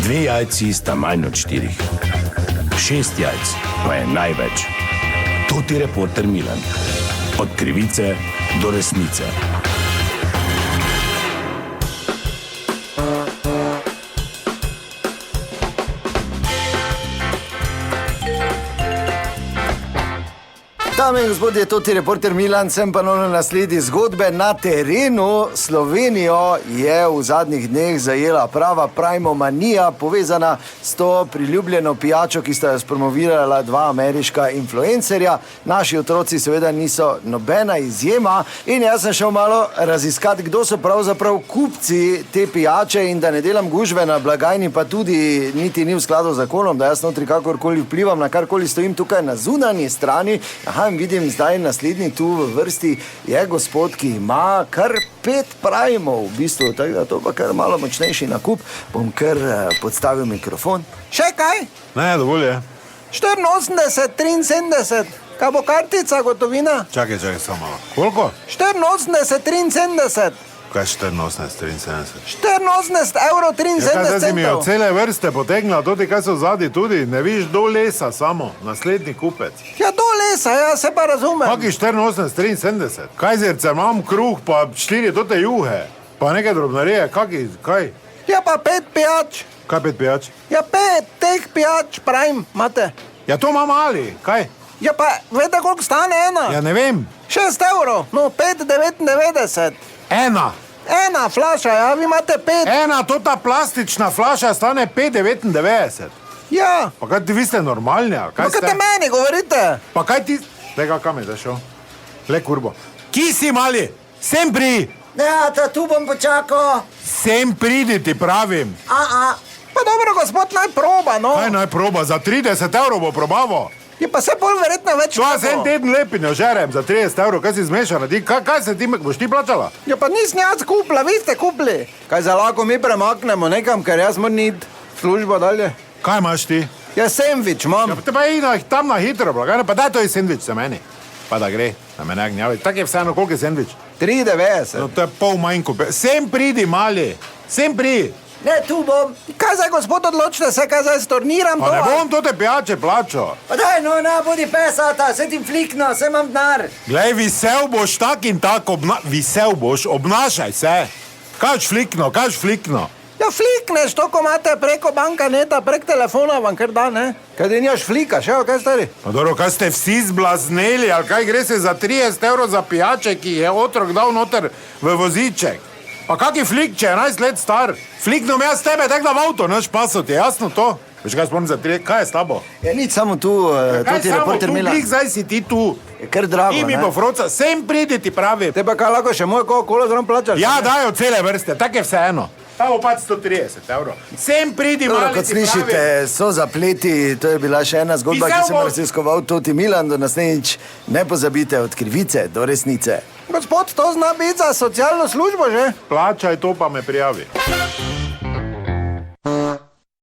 2 jajci sta manj od 4. 6 jajc pa je največ. To ti reporter Milan. Od krivice do resnice. Dame in gospodje, to je reporter Milan, sem pa ponovno nasledi zgodbe na terenu. Slovenijo je v zadnjih dneh zajela prava prajmomanija, povezana s to priljubljeno pijačo, ki sta jo spromovirala 2 ameriška influencerja. Naši otroci seveda niso nobena izjema in jaz sem šel malo raziskati, kdo so pravzaprav kupci te pijače, in da ne delam gužve na blagajni, pa tudi niti ni v skladu z zakonom, da jaz notri kakorkoli vplivam na karkoli, stojim tukaj na zunanji strani. In vidim zdaj naslednji tu v vrsti je gospod, ki ima kar 5 prajmov, v bistvu, tako da to pa kar malo močnejši nakup. Bom kar podstavil mikrofon. Še kaj? Ne, dovolj je. 84, 73, kaj bo kartica, gotovina? Čakaj, samo malo. Koliko? 84, 73. Kaj 84, 73? 84 evrov 73 centov. Kaj si mi od cele vrste potegnila, to ti kaj so vzadi tudi, ne viš do lesa samo, naslednji kupec. Ja, do lesa, ja, se pa razumem. Kaki 84, 73? Kajzerce, imam kruh, pa 4 tote juhe, pa nekaj drobnarije, kaj? Ja, pa 5 pijač. Kaj 5 pijač? Ja, 5 teh pijač, pravim, imate. Ja, to ima mali, kaj? Ja, pa veste, koliko stane ena? Ja, ne vem. 6 evrov, no, 5,99. Ena flaša, ja, vi imate 5. Ena tota plastična flaša stane 5,99. Ja. Pa kaj ti, vi ste normalni, ali kaj ste? Pa kaj te meni govorite? Pa kaj ti... Lega, kam je zašel? Le kurbo. Ki si mali? Sem pri... Ja, tu bom počakal. Sem pridi, ti pravim. Pa dobro, gospod, naj proba, no. Kaj naj proba? Za 30 evrov bo probavo. Je pa se bolj verjetno več tako. To je 1 teden lepinjo žerem za 30 evrov, kaj si zmešala? Kaj se ti, boš ti plačala? Ja, pa nisem jaz kupila, vi ste kupili. Kaj za lahko mi premaknemo nekam, ker jaz moram iti službo dalje. Kaj imaš ti? Ja, sendvič imam. Ja, pa te pa tam na hitro, blagajne, pa daj to je sendvič za meni. Pa da gre, da me ne gnjavi. Tak je vseeno, koliko je sendvič? 3,90. No, to je pol manj kupe. Sem pridi, mali. Sem pridi. Ne, tu bom. Kaj zdaj, gospod, odločite se, kaj zdaj storniram to? Pa ne bom to te pijače plačal. Pa daj, no, ne, bodi pesata, se ti flikno, se imam denar. Glej, visel boš tak in tak, visel boš, obnašaj se. Kaj flikno? Ja, flikneš, to, ko imate preko banka neta, prek telefona vam kar da, ne? Kaj ti nimaš flika, še, kaj stari? Pa dobro, kaj ste vsi zblazneli, ali kaj gre se za 30 evrov za pijače, ki je otrok dal noter v voziček? Pa kaki flik, če je 11 let star? Fliknom jaz tebe, tak da v avto, naš pasot, je jasno to? Veš kaj spomnim za 3, kaj je s tabo? Ja, nič, samo tu, to ti reporter Milan. Kaj zdaj si ti tu? Je kar drago, ne? Ti mi bo froca, sem pridi, ti pravi. Te pa kaj lahko še moj kolo zrom plačaš? Ja, dajo cele vrste, tak je vseeno. Ta bo pač 130 evrov. Sem pridi, mali, kot slišite, so zapleti, to je bila še ena zgodba, ki sem raziskoval, to ti Milan, do naslednjič ne pozabite od krivice do resnice. Gospod, to zna biti za socialno službo, že? Plačaj to, pa me prijavi.